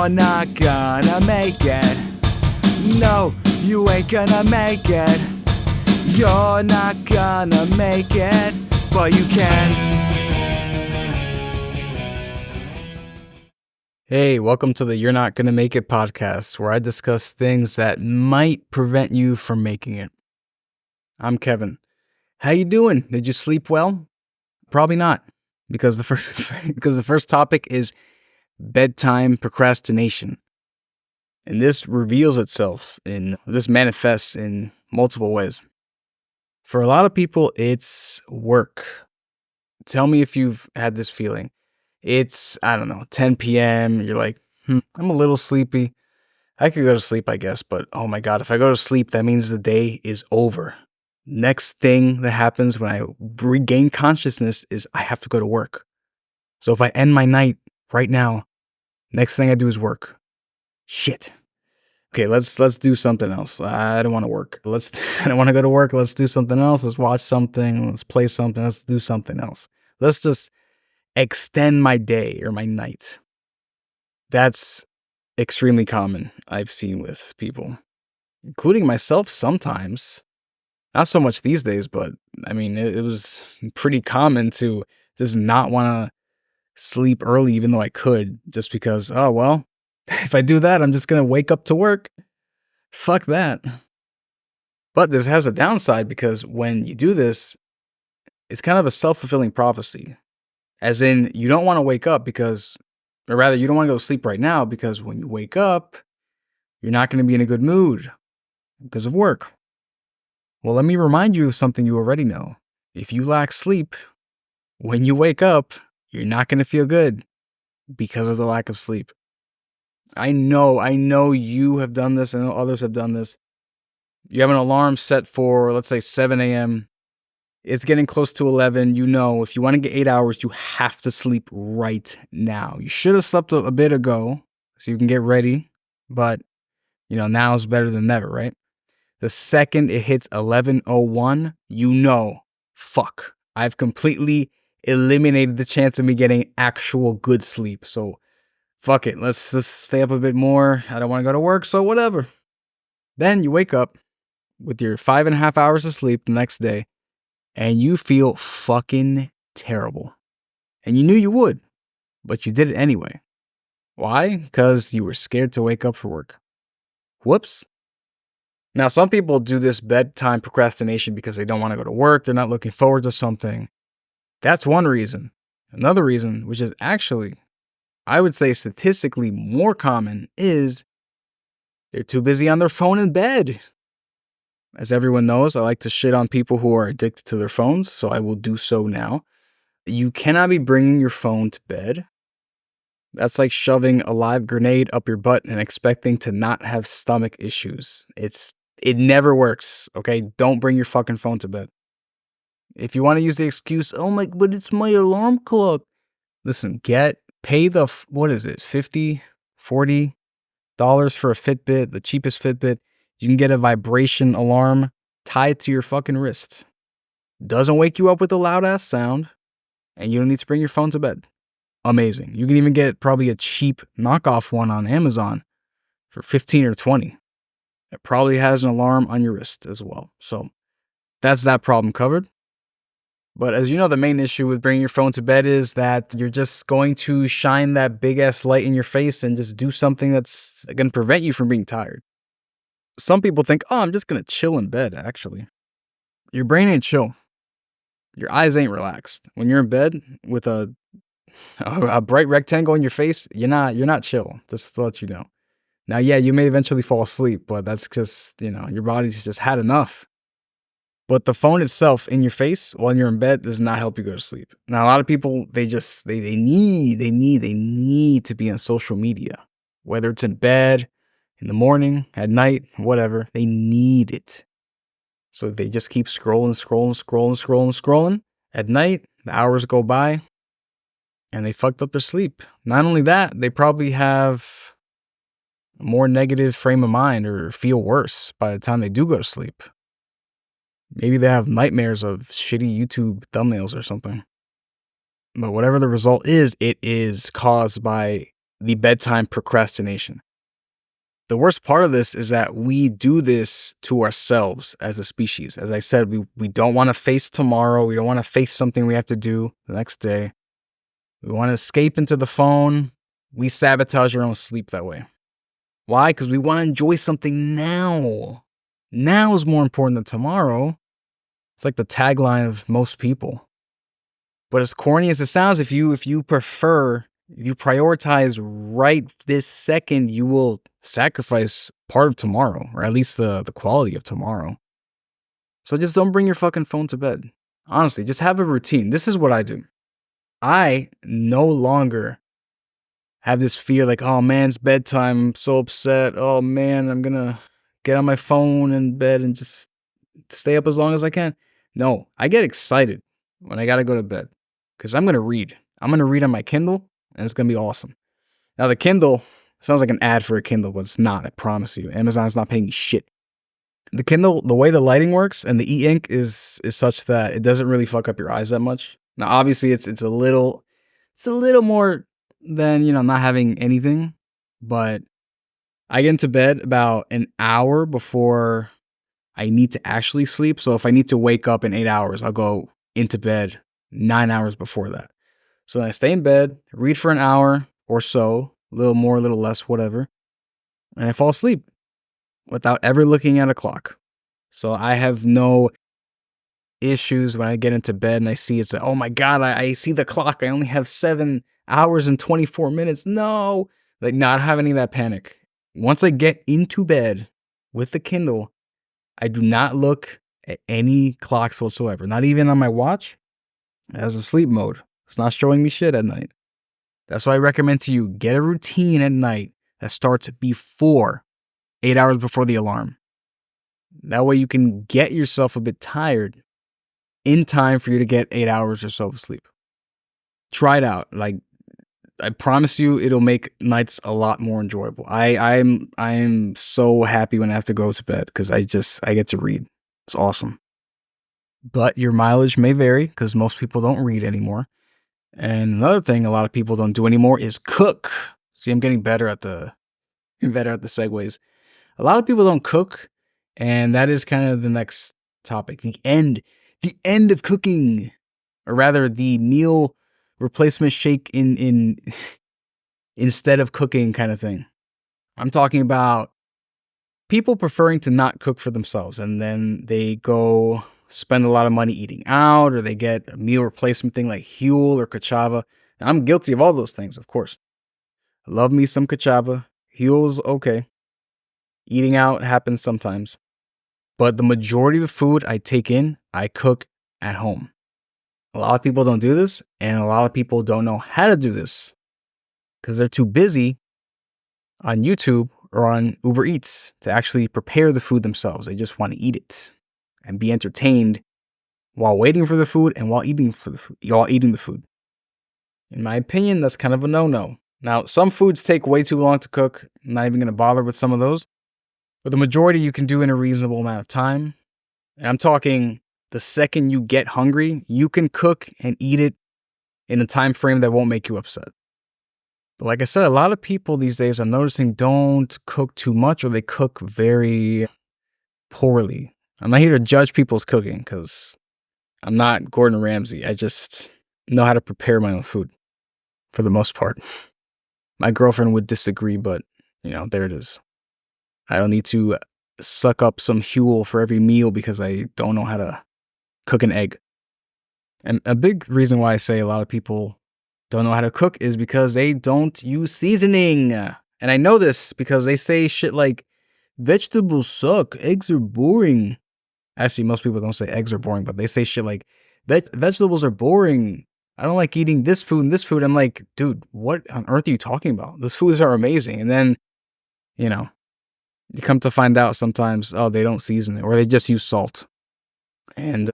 You're not gonna make it. No, you ain't gonna make it. You're not gonna make it, but you can. Hey, welcome to the You're Not Gonna Make It podcast, where I discuss things that might prevent you from making it. I'm Kevin. How you doing? Did you sleep well? Probably not, because the first topic is bedtime procrastination. And this manifests in multiple ways. For a lot of people, it's work. Tell me if you've had this feeling. It's, 10 p.m. You're like, I'm a little sleepy. I could go to sleep, I guess, but oh my God, if I go to sleep, that means the day is over. Next thing that happens when I regain consciousness is I have to go to work. So if I end my night right now, next thing I do is work. Shit. Okay, let's do something else. I don't want to work. I don't want to go to work. Let's do something else. Let's watch something. Let's play something. Let's do something else. Let's just extend my day or my night. That's extremely common, I've seen with people, including myself sometimes. Not so much these days, but it was pretty common to just not want to sleep early, even though I could, just because, oh, well, if I do that, I'm just going to wake up to work. Fuck that. But this has a downside because when you do this, it's kind of a self-fulfilling prophecy. As in, you don't want to wake up you don't want to go to sleep right now because when you wake up, you're not going to be in a good mood because of work. Well, let me remind you of something you already know. If you lack sleep, when you wake up, you're not going to feel good because of the lack of sleep. I know you have done this. I know others have done this. You have an alarm set for, let's say, 7 a.m. It's getting close to 11. You know, if you want to get 8 hours, you have to sleep right now. You should have slept a bit ago so you can get ready. But, now is better than never, right? The second it hits 11:01, fuck, I've completely eliminated the chance of me getting actual good sleep. So, fuck it. Let's just stay up a bit more. I don't want to go to work, so whatever. Then you wake up with your 5.5 hours of sleep the next day. And you feel fucking terrible. And you knew you would, but you did it anyway. Why? Because you were scared to wake up for work. Whoops. Now, some people do this bedtime procrastination because they don't want to go to work. They're not looking forward to something. That's one reason. Another reason, which is actually, I would say statistically more common, is they're too busy on their phone in bed. As everyone knows, I like to shit on people who are addicted to their phones, so I will do so now. You cannot be bringing your phone to bed. That's like shoving a live grenade up your butt and expecting to not have stomach issues. It never works, okay? Don't bring your fucking phone to bed. If you want to use the excuse, but it's my alarm clock. Listen, pay the, what is it, $50, $40 for a Fitbit, the cheapest Fitbit. You can get a vibration alarm tied to your fucking wrist. Doesn't wake you up with a loud ass sound, and you don't need to bring your phone to bed. Amazing. You can even get probably a cheap knockoff one on Amazon for $15 or $20. It probably has an alarm on your wrist as well. So that's that problem covered. But as you know, the main issue with bringing your phone to bed is that you're just going to shine that big ass light in your face and just do something that's going to prevent you from being tired. Some people think, I'm just going to chill in bed, actually. Your brain ain't chill. Your eyes ain't relaxed. When you're in bed with a bright rectangle in your face, you're not chill, just to let you know. Now, yeah, you may eventually fall asleep, but that's just, your body's just had enough. But the phone itself in your face while you're in bed does not help you go to sleep. Now, a lot of people, they need to be on social media, whether it's in bed, in the morning, at night, whatever. They need it. So they just keep scrolling. At night, the hours go by, and they fucked up their sleep. Not only that, they probably have a more negative frame of mind or feel worse by the time they do go to sleep. Maybe they have nightmares of shitty YouTube thumbnails or something. But whatever the result is, it is caused by the bedtime procrastination. The worst part of this is that we do this to ourselves as a species. As I said, we don't want to face tomorrow. We don't want to face something we have to do the next day. We want to escape into the phone. We sabotage our own sleep that way. Why? Because we want to enjoy something now. Now is more important than tomorrow. It's like the tagline of most people. But as corny as it sounds, if you prioritize right this second, you will sacrifice part of tomorrow, or at least the quality of tomorrow. So just don't bring your fucking phone to bed. Honestly, just have a routine. This is what I do. I no longer have this fear like, oh man, it's bedtime. I'm so upset. Oh man, I'm gonna get on my phone in bed and just stay up as long as I can. No, I get excited when I gotta go to bed because I'm gonna read. I'm gonna read on my Kindle and it's gonna be awesome. Now the Kindle sounds like an ad for a Kindle, but it's not. I promise you, Amazon's not paying me shit. The Kindle, the way the lighting works and the e-ink is such that it doesn't really fuck up your eyes that much. Now, obviously, it's a little more than not having anything, but I get into bed about an hour before I need to actually sleep. So if I need to wake up in 8 hours, I'll go into bed 9 hours before that. So then I stay in bed, read for an hour or so, a little more, a little less, whatever, and I fall asleep without ever looking at a clock. So I have no issues when I get into bed and I see it's like, oh my God, I see the clock. I only have 7 hours and 24 minutes. No, like not have any of that panic. Once I get into bed with the Kindle, I do not look at any clocks whatsoever, not even on my watch. It has a sleep mode. It's not showing me shit at night. That's why I recommend to you, get a routine at night that starts before 8 hours before the alarm. That way you can get yourself a bit tired in time for you to get 8 hours or so of sleep. Try it out. Like, I promise you, it'll make nights a lot more enjoyable. I'm so happy when I have to go to bed because I get to read. It's awesome. But your mileage may vary because most people don't read anymore. And another thing a lot of people don't do anymore is cook. See, I'm getting better at the segues. A lot of people don't cook, and that is kind of the next topic. The end of cooking, or rather, the meal replacement shake in instead of cooking kind of thing. I'm talking about people preferring to not cook for themselves, and then they go spend a lot of money eating out, or they get a meal replacement thing like Huel or Kachava. And I'm guilty of all those things, of course. I love me some Kachava. Huel's okay. Eating out happens sometimes. But the majority of the food I take in, I cook at home. A lot of people don't do this, and a lot of people don't know how to do this because they're too busy on YouTube or on Uber Eats to actually prepare the food themselves. They just want to eat it and be entertained while waiting for the food and while eating the food. In my opinion, that's kind of a no-no. Now, some foods take way too long to cook. I'm not even going to bother with some of those. But the majority you can do in a reasonable amount of time. And I'm talking the second you get hungry, you can cook and eat it in a time frame that won't make you upset. But like I said, a lot of people these days I'm noticing don't cook too much, or they cook very poorly. I'm not here to judge people's cooking because I'm not Gordon Ramsay. I just know how to prepare my own food for the most part. My girlfriend would disagree, but there it is. I don't need to suck up some Huel for every meal because I don't know how to cook an egg. And a big reason why I say a lot of people don't know how to cook is because they don't use seasoning. And I know this because they say shit like, vegetables suck, eggs are boring. Actually, most people don't say eggs are boring, but they say shit like, vegetables are boring. I don't like eating this food and this food. I'm like, dude, what on earth are you talking about? Those foods are amazing. And then, you come to find out sometimes, oh, they don't season it, or they just use salt. And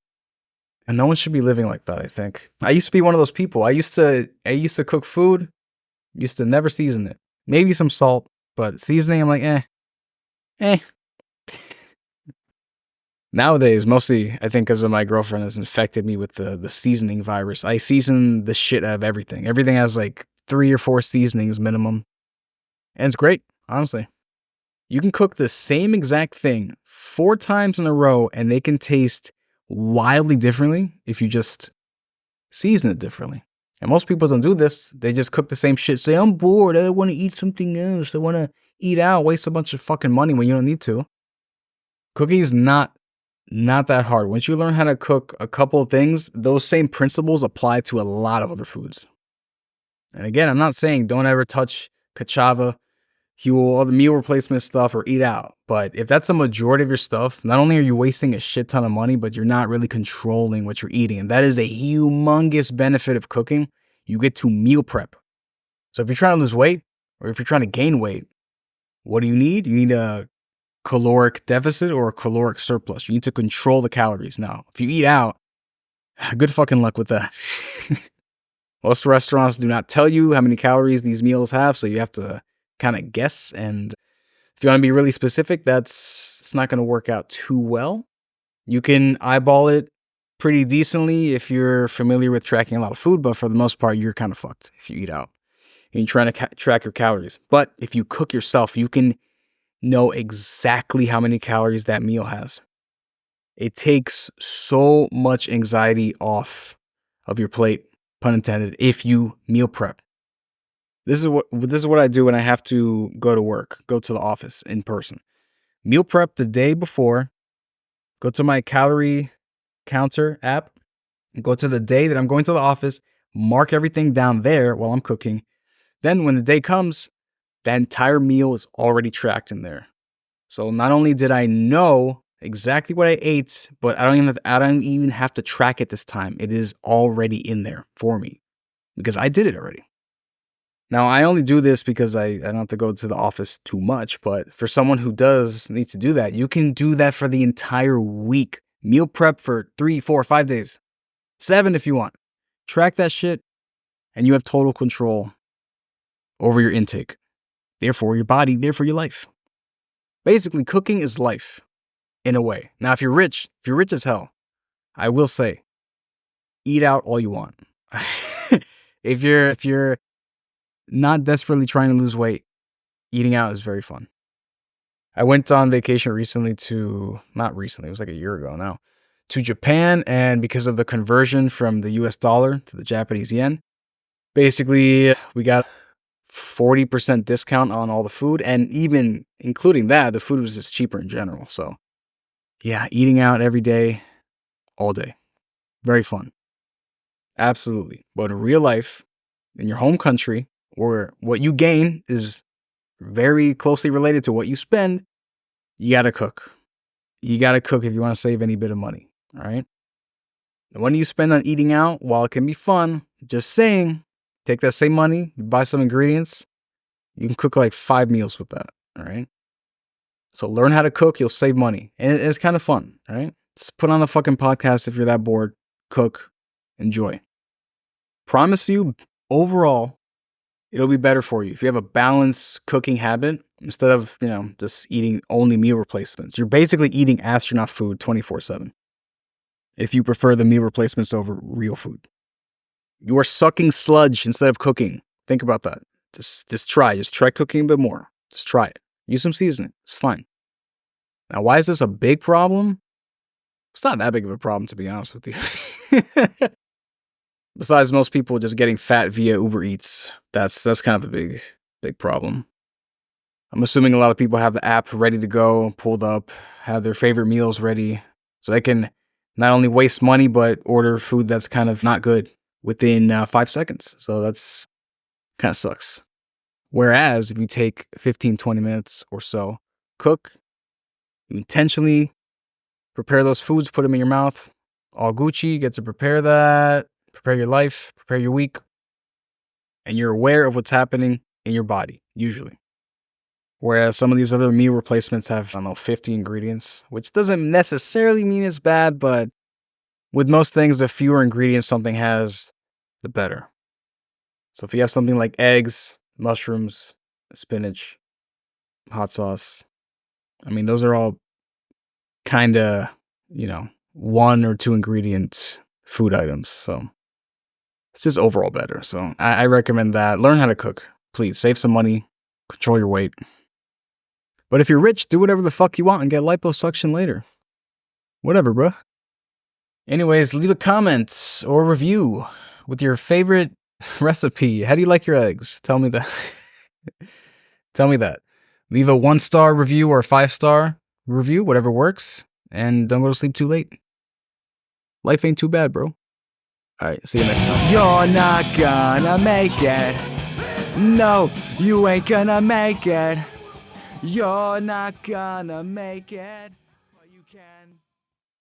no one should be living like that, I think. I used to be one of those people. I used to cook food, used to never season it. Maybe some salt, but seasoning, I'm like, eh. Nowadays, mostly, I think because of my girlfriend has infected me with the seasoning virus. I season the shit out of everything. Everything has like 3 or 4 seasonings minimum. And it's great, honestly. You can cook the same exact thing 4 times in a row and they can taste wildly differently if you just season it differently. And most people don't do this. They just cook the same shit. Say, I'm bored. I want to eat something else. I want to eat out, waste a bunch of fucking money when you don't need to. Cooking is not that hard. Once you learn how to cook a couple of things, those same principles apply to a lot of other foods. And again, I'm not saying don't ever touch cassava, huel, all the meal replacement stuff or eat out. But if that's the majority of your stuff, not only are you wasting a shit ton of money, but you're not really controlling what you're eating. And that is a humongous benefit of cooking. You get to meal prep. So if you're trying to lose weight or if you're trying to gain weight, what do you need? You need a caloric deficit or a caloric surplus. You need to control the calories. Now, if you eat out, good fucking luck with that. Most restaurants do not tell you how many calories these meals have, so you have to kind of guess. And if you want to be really specific, it's not going to work out too well. You can eyeball it pretty decently if you're familiar with tracking a lot of food, but for the most part, you're kind of fucked if you eat out and you're trying to track your calories. But if you cook yourself, you can know exactly how many calories that meal has. It takes so much anxiety off of your plate, pun intended, if you meal prep. This is what I do when I have to go to work, go to the office in person. Meal prep the day before, go to my calorie counter app, go to the day that I'm going to the office, mark everything down there while I'm cooking. Then when the day comes, that entire meal is already tracked in there. So not only did I know exactly what I ate, but I don't even have to track it this time. It is already in there for me because I did it already. Now, I only do this because I don't have to go to the office too much, but for someone who does need to do that, you can do that for the entire week. Meal prep for 3, 4, 5 days, 7 if you want. Track that shit, and you have total control over your intake. Therefore, your body, therefore your life. Basically, cooking is life, in a way. Now, if you're rich as hell, I will say, eat out all you want. If you're not desperately trying to lose weight, eating out is very fun. I went on vacation recently not recently, it was like a year ago now, to Japan, and because of the conversion from the US dollar to the Japanese yen, basically we got 40% discount on all the food, and even including that, the food was just cheaper in general. So yeah, eating out every day, all day. Very fun. Absolutely. But in real life, in your home country, where what you gain is very closely related to what you spend, you gotta cook. You gotta cook if you wanna save any bit of money, all right? The money you spend on eating out, while it can be fun, just saying, take that same money, buy some ingredients, you can cook like 5 meals with that, all right? So learn how to cook, you'll save money. And it's kind of fun, all right? Just put on a fucking podcast if you're that bored, cook, enjoy. Promise you, overall, it'll be better for you. If you have a balanced cooking habit, instead of, just eating only meal replacements, you're basically eating astronaut food 24/7. If you prefer the meal replacements over real food. You are sucking sludge instead of cooking. Think about that. Just try cooking a bit more. Just try it. Use some seasoning. It's fine. Now, why is this a big problem? It's not that big of a problem, to be honest with you. Besides most people just getting fat via Uber Eats. That's kind of a big problem. I'm assuming a lot of people have the app ready to go, pulled up, have their favorite meals ready, so they can not only waste money, but order food that's kind of not good within 5 seconds. So that's kind of sucks. Whereas if you take 15, 20 minutes or so, cook, you intentionally prepare those foods, put them in your mouth, all Gucci, you get to prepare that, prepare your life, prepare your week, and you're aware of what's happening in your body, usually. Whereas some of these other meal replacements have, 50 ingredients, which doesn't necessarily mean it's bad, but with most things, the fewer ingredients something has, the better. So if you have something like eggs, mushrooms, spinach, hot sauce, those are all kind of, 1 or 2 ingredient food items. So it's just overall better. So I recommend that. Learn how to cook. Please save some money. Control your weight. But if you're rich, do whatever the fuck you want and get liposuction later. Whatever, bro. Anyways, leave a comment or review with your favorite recipe. How do you like your eggs? Tell me that. Tell me that. Leave a 1-star review or a 5-star review, whatever works. And don't go to sleep too late. Life ain't too bad, bro. Alright, see you next time. You're not gonna make it. No, you ain't gonna make it. You're not gonna make it. But you can.